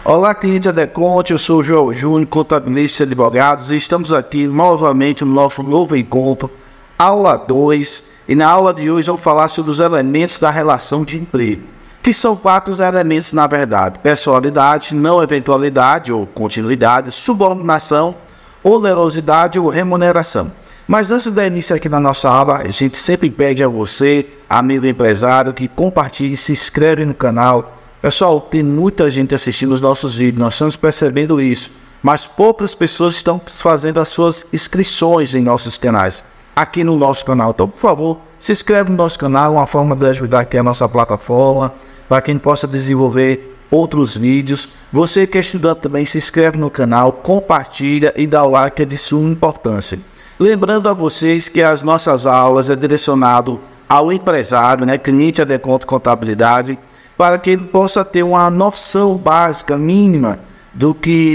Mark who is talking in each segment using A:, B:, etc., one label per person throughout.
A: Olá, cliente Adeconte, eu sou o João Júnior, contabilista e advogados, e estamos aqui novamente no nosso novo encontro, aula 2, e na aula de hoje vamos falar sobre os elementos da relação de emprego, que são 4 elementos na verdade: pessoalidade, não eventualidade ou continuidade, subordinação, onerosidade ou remuneração. Mas antes da início aqui na nossa aula, a gente sempre pede a você, amigo empresário, que compartilhe, se inscreve no canal. Pessoal, tem muita gente assistindo os nossos vídeos, nós estamos percebendo isso, mas poucas pessoas estão fazendo as suas inscrições em nossos canais, aqui no nosso canal. Então, por favor, se inscreve no nosso canal, uma forma de ajudar aqui a nossa plataforma, para que a gente possa desenvolver outros vídeos. Você que é estudante também, se inscreve no canal, compartilha e dá o like, é de suma importância. Lembrando a vocês que as nossas aulas é direcionado ao empresário, cliente Adeconte Contabilidade, para que ele possa ter uma noção básica, mínima,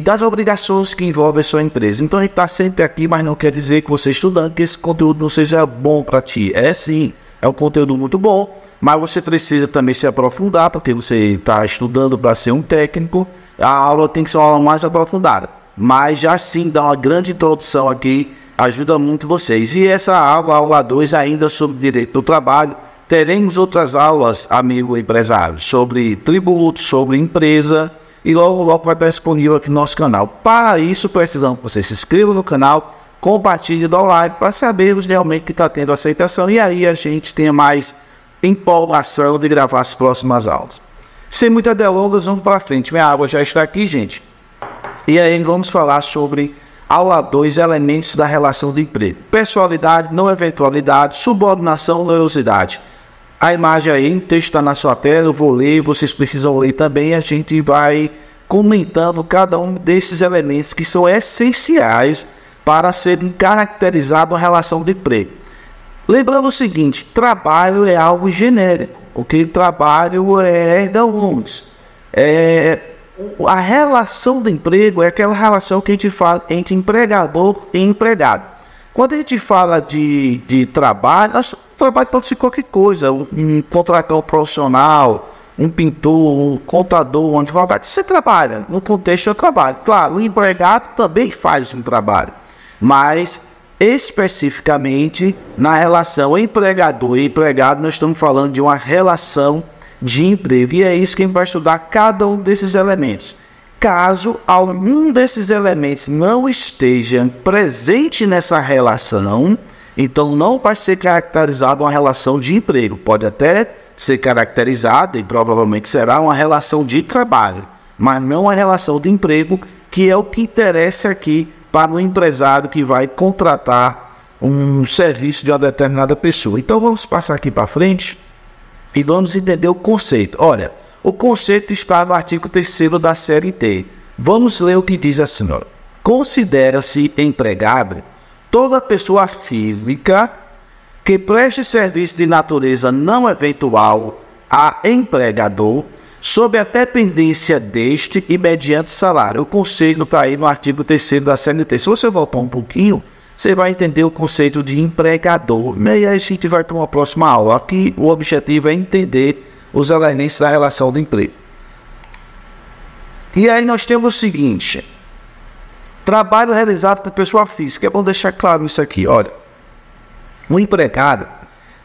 A: das obrigações que envolvem a sua empresa. Então a gente está sempre aqui, mas não quer dizer que você estudando, que esse conteúdo não seja bom para ti. É sim, é um conteúdo muito bom, mas você precisa também se aprofundar, porque você está estudando para ser um técnico, a aula tem que ser uma aula mais aprofundada. Mas já sim, dá uma grande introdução aqui, ajuda muito vocês. E essa aula, aula 2, ainda sobre direito do trabalho. Teremos outras aulas, amigo empresário, sobre tributos, sobre empresa, e logo vai estar disponível aqui no nosso canal. Para isso, precisamos que você se inscreva no canal, compartilhe e dê o like para sabermos realmente que está tendo aceitação, e aí a gente tenha mais empolgação de gravar as próximas aulas. Sem muitas delongas, vamos para frente. Minha água já está aqui, gente. E aí vamos falar sobre aula 2, elementos da relação de emprego. Pessoalidade, não eventualidade, subordinação, onerosidade. A imagem aí, o texto está na sua tela, eu vou ler, vocês precisam ler também, a gente vai comentando cada um desses elementos que são essenciais para serem caracterizados a relação de emprego. Lembrando o seguinte, trabalho é algo genérico, porque trabalho é a relação de emprego é aquela relação que a gente fala entre empregador e empregado. Quando a gente fala de trabalho, trabalho pode ser qualquer coisa, um contratante profissional, um pintor, um contador, um advogado, você trabalha, no contexto do trabalho. Claro, o empregado também faz um trabalho, mas especificamente na relação empregador e empregado, nós estamos falando de uma relação de emprego, e é isso que a gente vai estudar cada um desses elementos. Caso algum desses elementos não esteja presente nessa relação, então não vai ser caracterizado uma relação de emprego. Pode até ser caracterizado, e provavelmente será, uma relação de trabalho, mas não uma relação de emprego, que é o que interessa aqui para o empresário que vai contratar um serviço de uma determinada pessoa. Então vamos passar aqui para frente e vamos entender o conceito. Olha, o conceito está no artigo 3º da CLT. Vamos ler o que diz assim, ó. Considera-se empregado toda pessoa física que preste serviço de natureza não eventual a empregador, sob a dependência deste e mediante salário. O conceito está aí no artigo 3º da CLT. Se você voltar um pouquinho, você vai entender o conceito de empregador. E aí a gente vai para uma próxima aula. Aqui o objetivo é entender os elementos da relação de emprego. E aí nós temos o seguinte: trabalho realizado por pessoa física. É bom deixar claro isso aqui. Olha, o empregado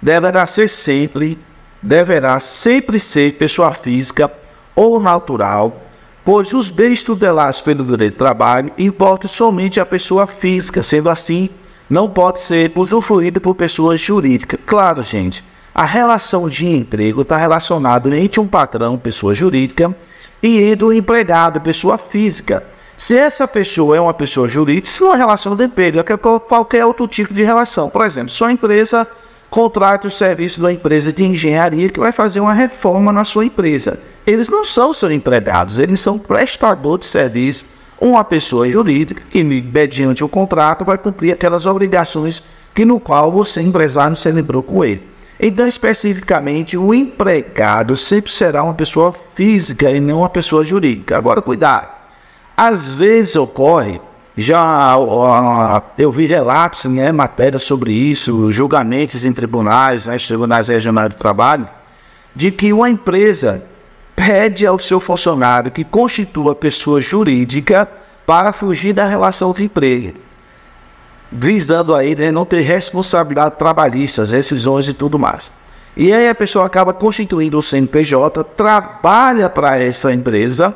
A: deverá sempre ser pessoa física ou natural, pois os bens tutelados pelo direito do trabalho importam somente a pessoa física. Sendo assim, não pode ser usufruído por pessoa jurídica. Claro, gente, a relação de emprego está relacionada entre um patrão, pessoa jurídica, e entre o empregado, pessoa física. Se essa pessoa é uma pessoa jurídica, isso não é uma relação de emprego, é qualquer outro tipo de relação. Por exemplo, sua empresa contrata o serviço de uma empresa de engenharia que vai fazer uma reforma na sua empresa. Eles não são seus empregados, eles são prestador de serviço, uma pessoa jurídica que, mediante o contrato, vai cumprir aquelas obrigações no qual você, empresário, celebrou com ele. Então, especificamente, o empregado sempre será uma pessoa física e não uma pessoa jurídica. Agora, cuidado. Às vezes ocorre, eu vi relatos, matérias sobre isso, julgamentos em tribunais, tribunais regionais do trabalho, de que uma empresa pede ao seu funcionário que constitua pessoa jurídica para fugir da relação de emprego, visando aí, né, não ter responsabilidade trabalhista, rescisões e tudo mais. E aí a pessoa acaba constituindo o CNPJ, trabalha para essa empresa,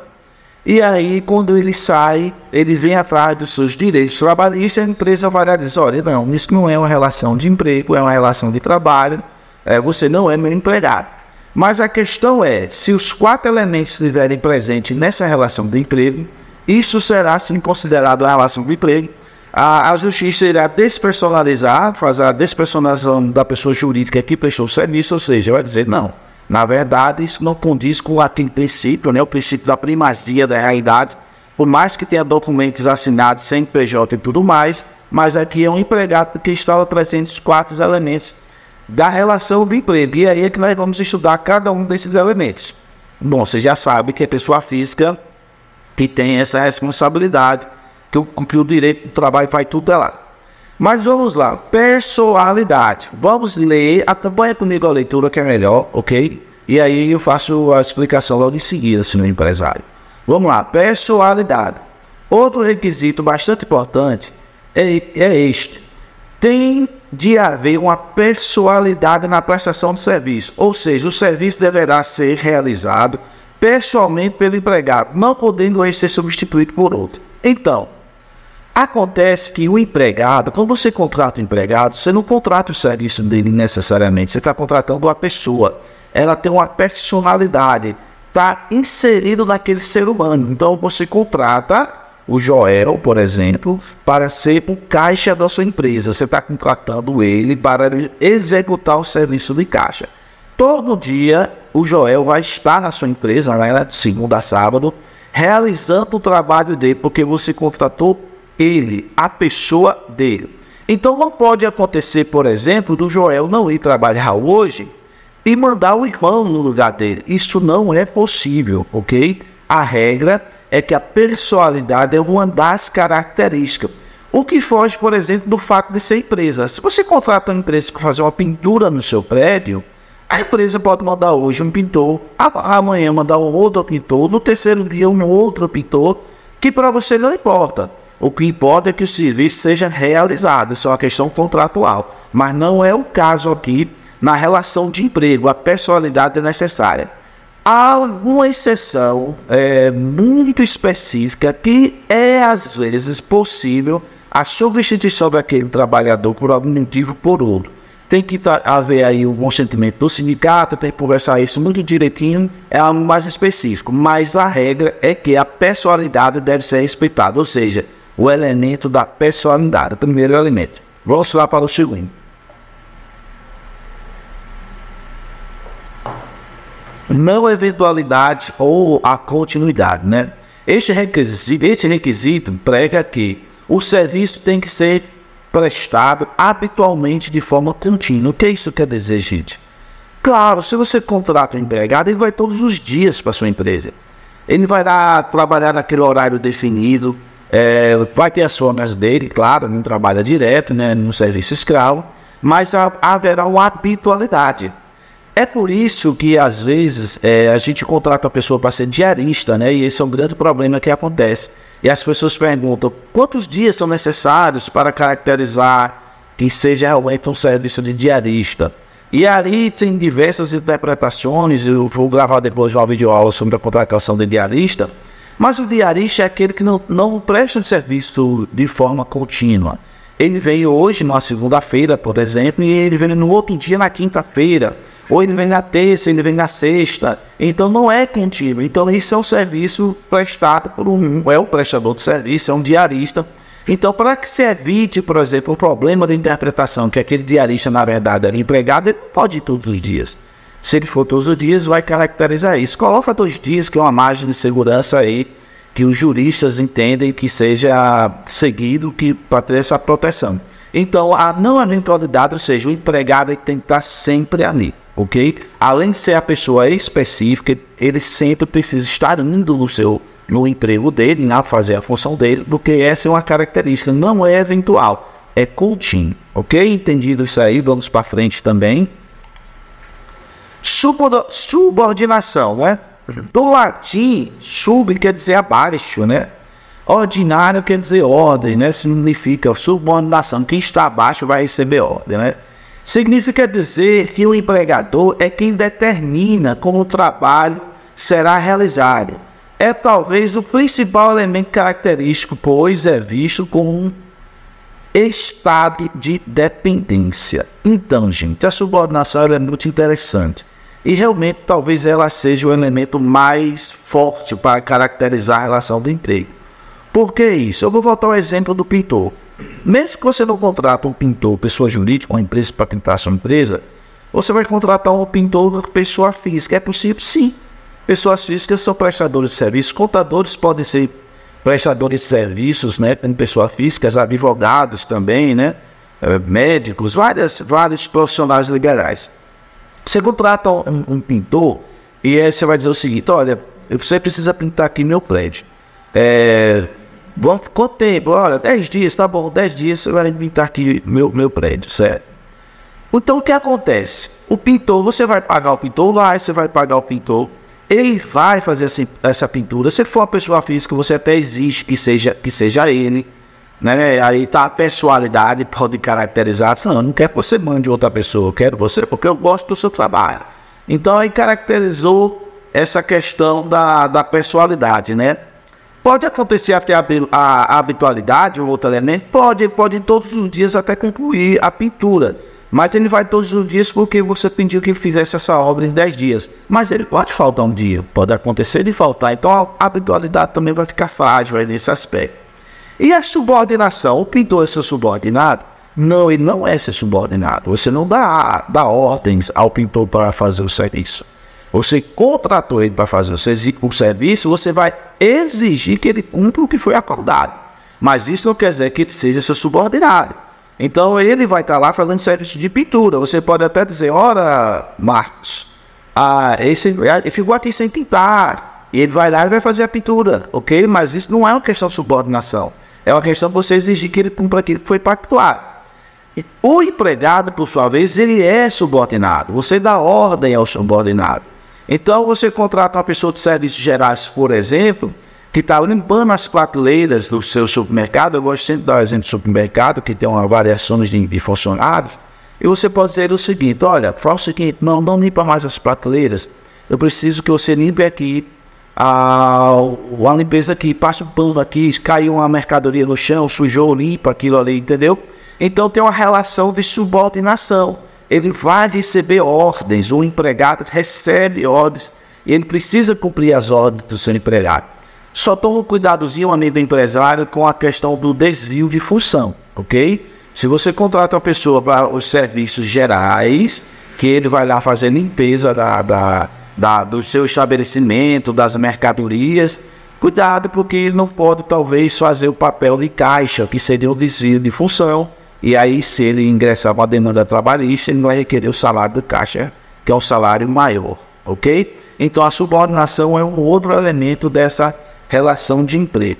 A: e aí quando ele sai, ele vem atrás dos seus direitos trabalhistas, a empresa vai lá e diz, olha, não, isso não é uma relação de emprego, é uma relação de trabalho, você não é meu empregado. Mas a questão é, se os 4 elementos estiverem presentes nessa relação de emprego, isso será sim considerado uma relação de emprego. A justiça irá despersonalizar, fazer a despersonalização da pessoa jurídica que prestou o serviço, ou seja, vai dizer, não, na verdade isso não condiz com aquele princípio, né, o princípio da primazia da realidade, por mais que tenha documentos assinados, CNPJ e tudo mais, mas aqui é um empregado que estava presente os 4 elementos da relação do emprego, e aí é que nós vamos estudar cada um desses elementos. Bom, você já sabe que é pessoa física que tem essa responsabilidade, que o direito do trabalho vai tudo lá. Mas vamos lá, pessoalidade. Vamos ler, acompanha comigo a leitura que é melhor, ok? E aí eu faço a explicação logo em seguida, senhor empresário. Vamos lá, pessoalidade. Outro requisito bastante importante é este. Tem de haver uma pessoalidade na prestação de serviço, ou seja, o serviço deverá ser realizado pessoalmente pelo empregado, não podendo ele ser substituído por outro. Então, acontece que o empregado, quando você contrata o empregado, você não contrata o serviço dele necessariamente, você está contratando uma pessoa. Ela tem uma personalidade, está inserido naquele ser humano. Então você contrata o Joel, por exemplo, para ser um caixa da sua empresa. Você está contratando ele para executar o serviço de caixa. Todo dia o Joel vai estar na sua empresa, né, de segunda a sábado, realizando o trabalho dele, porque você contratou ele, a pessoa dele. Então não pode acontecer, por exemplo, do Joel não ir trabalhar hoje e mandar o irmão no lugar dele. Isso não é possível, ok? A regra é que a pessoalidade é uma das características. O que foge, por exemplo, do fato de ser empresa. Se você contrata uma empresa para fazer uma pintura no seu prédio, a empresa pode mandar hoje um pintor, amanhã mandar um outro pintor, no terceiro dia um outro pintor, que para você não importa. O que importa é que o serviço seja realizado, isso é uma questão contratual. Mas não é o caso aqui na relação de emprego, a pessoalidade é necessária. Há alguma exceção muito específica que é às vezes possível a substituição daquele trabalhador por algum motivo por outro. Tem que haver aí um consentimento do sindicato, tem que conversar isso muito direitinho, é algo mais específico. Mas a regra é que a pessoalidade deve ser respeitada, ou seja, o elemento da pessoalidade, o primeiro elemento. Vamos lá para o segundo. Não eventualidade ou a continuidade, né? Este requisito prega que o serviço tem que ser prestado habitualmente de forma contínua. O que isso quer dizer, gente? Claro, se você contrata um empregado, ele vai todos os dias para a sua empresa. Ele vai lá trabalhar naquele horário definido, vai ter as folgas dele, claro, não trabalha direto, né, no serviço escravo, mas haverá uma habitualidade. É por isso que, às vezes, a gente contrata a pessoa para ser diarista, né? E esse é um grande problema que acontece. E as pessoas perguntam, quantos dias são necessários para caracterizar que seja realmente um serviço de diarista? E ali tem diversas interpretações, eu vou gravar depois uma videoaula sobre a contratação de diarista, mas o diarista é aquele que não presta serviço de forma contínua. Ele vem hoje, na segunda-feira, por exemplo, e ele vem no outro dia, na quinta-feira. Ou ele vem na terça, ele vem na sexta. Então não é contínuo. Então isso é um serviço prestado por é um prestador de serviço, é um diarista. Então para que se evite, por exemplo, um problema de interpretação, que aquele diarista na verdade era empregado, ele não pode ir todos os dias. Se ele for todos os dias, vai caracterizar isso. Coloca 2 dias, que é uma margem de segurança aí, que os juristas entendem que seja seguido para ter essa proteção. Então a não eventualidade, ou seja, o empregado tem que estar sempre ali. Ok? Além de ser a pessoa específica, ele sempre precisa estar indo no emprego dele, né, fazer a função dele, porque essa é uma característica, não é eventual, é contínuo. Ok? Entendido isso aí, vamos para frente também. Subordinação, né? Do latim, sub quer dizer abaixo, né? Ordinário quer dizer ordem, né? Significa subordinação. Quem está abaixo vai receber ordem, né? Significa dizer que o empregador é quem determina como o trabalho será realizado. É talvez o principal elemento característico, pois é visto como um estado de dependência. Então, gente, a subordinação é muito interessante. E realmente talvez ela seja o elemento mais forte para caracterizar a relação de emprego. Por que isso? Eu vou voltar ao exemplo do pintor. Mesmo que você não contrate um pintor, pessoa jurídica, uma empresa para pintar a sua empresa, você vai contratar um pintor, pessoa física. É possível? Sim. Pessoas físicas são prestadores de serviços, contadores podem ser prestadores de serviços, né, como pessoas físicas, advogados também, né, médicos, vários profissionais liberais. Você contrata um pintor e aí você vai dizer o seguinte: olha, você precisa pintar aqui meu prédio. Quanto tempo? Olha, 10 dias, tá bom, 10 dias você vai pintar aqui meu prédio, certo? Então o que acontece? O pintor, você vai pagar o pintor, você vai pagar o pintor, ele vai fazer essa pintura. Se for uma pessoa física, você até exige que seja ele, né? Aí tá a pessoalidade, pode caracterizar. Não, eu não quero que você mande outra pessoa, eu quero você porque eu gosto do seu trabalho. Então aí caracterizou essa questão da pessoalidade, né? Pode acontecer até a habitualidade, um outro elemento, pode todos os dias até concluir a pintura. Mas ele vai todos os dias porque você pediu que ele fizesse essa obra em 10 dias. Mas ele pode faltar um dia, pode acontecer de faltar. Então a habitualidade também vai ficar frágil aí nesse aspecto. E a subordinação, o pintor é seu subordinado? Não, ele não é seu subordinado. Você não dá ordens ao pintor para fazer o serviço. Você contratou ele para fazer o serviço, você vai exigir que ele cumpra o que foi acordado. Mas isso não quer dizer que ele seja seu subordinado. Então ele vai estar lá fazendo serviço de pintura. Você pode até dizer: ora, Marcos, ele ficou aqui sem pintar. E ele vai lá e vai fazer a pintura, ok? Mas isso não é uma questão de subordinação. É uma questão de você exigir que ele cumpra aquilo que foi pactuado. O empregado, por sua vez, ele é subordinado. Você dá ordem ao subordinado. Então você contrata uma pessoa de serviços gerais, por exemplo, que está limpando as prateleiras do seu supermercado. Eu gosto sempre de dar o exemplo do supermercado, que tem uma variação de funcionários. E você pode dizer o seguinte: olha, fala o seguinte, não limpa mais as prateleiras. Eu preciso que você limpe aqui a limpeza aqui, passe um pano aqui, caiu uma mercadoria no chão, sujou, limpa aquilo ali, entendeu? Então tem uma relação de subordinação. Ele vai receber ordens, o empregado recebe ordens, e ele precisa cumprir as ordens do seu empregado. Só toma um cuidadozinho, amigo empresário, com a questão do desvio de função, ok? Se você contrata uma pessoa para os serviços gerais, que ele vai lá fazer limpeza do seu estabelecimento, das mercadorias, cuidado, porque ele não pode talvez fazer o papel de caixa, que seria o desvio de função. E aí, se ele ingressar uma demanda trabalhista, ele vai requerer o salário do caixa, que é um salário maior, ok? Então a subordinação é um outro elemento dessa relação de emprego.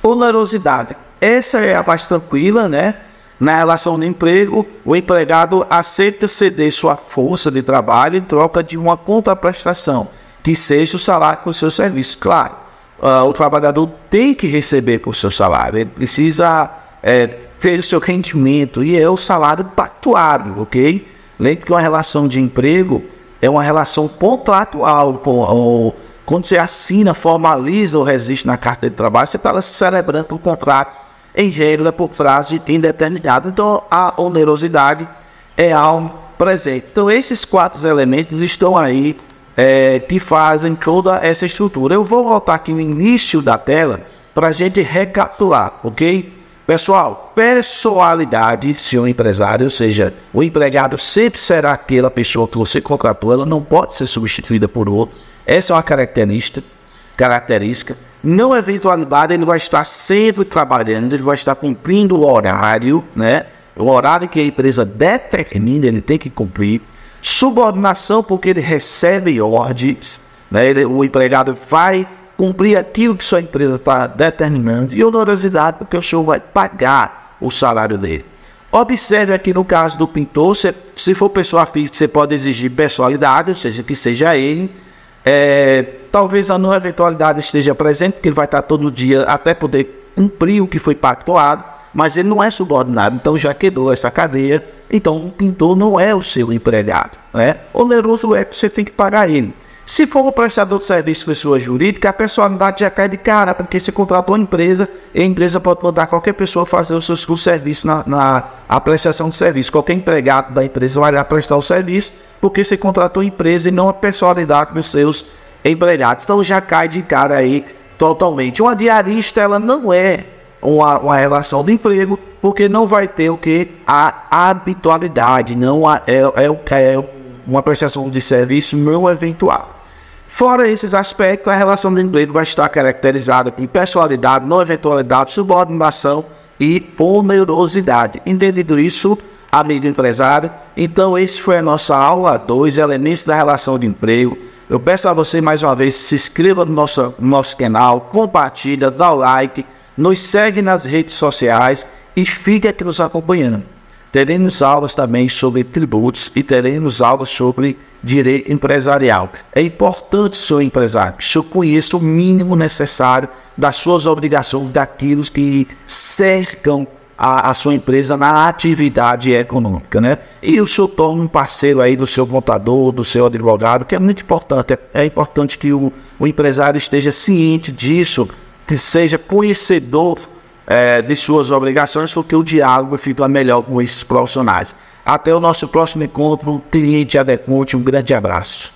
A: Onerosidade. Essa é a mais tranquila, né? Na relação de emprego, o empregado aceita ceder sua força de trabalho em troca de uma contraprestação, que seja o salário por seu serviço. Claro, o trabalhador tem que receber por seu salário, ele precisa ter o seu rendimento, e é o salário pactuado, ok? Lembre que uma relação de emprego é uma relação contratual. Quando você assina, formaliza o registro na carta de trabalho, você está celebrando o contrato em regra por prazo indeterminado. Então a onerosidade é algo presente. Então esses 4 elementos estão aí que fazem toda essa estrutura. Eu vou voltar aqui no início da tela para a gente recapitular, ok? Pessoal, pessoalidade, se um empresário, ou seja, o empregado sempre será aquela pessoa que você contratou, ela não pode ser substituída por outro. Essa é uma característica. Não eventualidade, ele vai estar sempre trabalhando, ele vai estar cumprindo o horário, né? O horário que a empresa determina, ele tem que cumprir. Subordinação, porque ele recebe ordens, né? O empregado vai cumprir aquilo que sua empresa está determinando. E onerosidade, porque o senhor vai pagar o salário dele. Observe aqui no caso do pintor, se for pessoa física, você pode exigir pessoalidade, ou seja, que seja ele. Talvez a não eventualidade esteja presente, porque ele vai estar todo dia até poder cumprir o que foi pactuado, mas ele não é subordinado, então já quebrou essa cadeia. Então o pintor não é o seu empregado, né? Oneroso é que você tem que pagar ele. Se for um prestador de serviço pessoa jurídica, a personalidade já cai de cara, porque você contratou uma empresa, e a empresa pode mandar qualquer pessoa fazer os seus serviços na prestação de serviço. Qualquer empregado da empresa vai lá prestar o serviço, porque você contratou a empresa e não a personalidade dos seus empregados. Então já cai de cara aí totalmente. Uma diarista, ela não é uma relação de emprego, porque não vai ter o que? A habitualidade, não é uma prestação de serviço não eventual. Fora esses aspectos, a relação de emprego vai estar caracterizada por pessoalidade, não eventualidade, subordinação e onerosidade. Entendido isso, amigo empresário? Então, esse foi a nossa aula 2, elementos da relação de emprego. Eu peço a você mais uma vez, se inscreva no nosso canal, compartilha, dá o like, nos segue nas redes sociais e fique aqui nos acompanhando. Teremos aulas também sobre tributos e teremos aulas sobre direito empresarial. É importante, senhor empresário, que o senhor conheça o mínimo necessário das suas obrigações, daquilo que cercam a sua empresa na atividade econômica, né? E o senhor torna um parceiro aí do seu contador, do seu advogado, que é muito importante. É importante que o empresário esteja ciente disso, que seja conhecedor de suas obrigações, porque o diálogo fica melhor com esses profissionais. Até o nosso próximo encontro, cliente Adeconte, um grande abraço.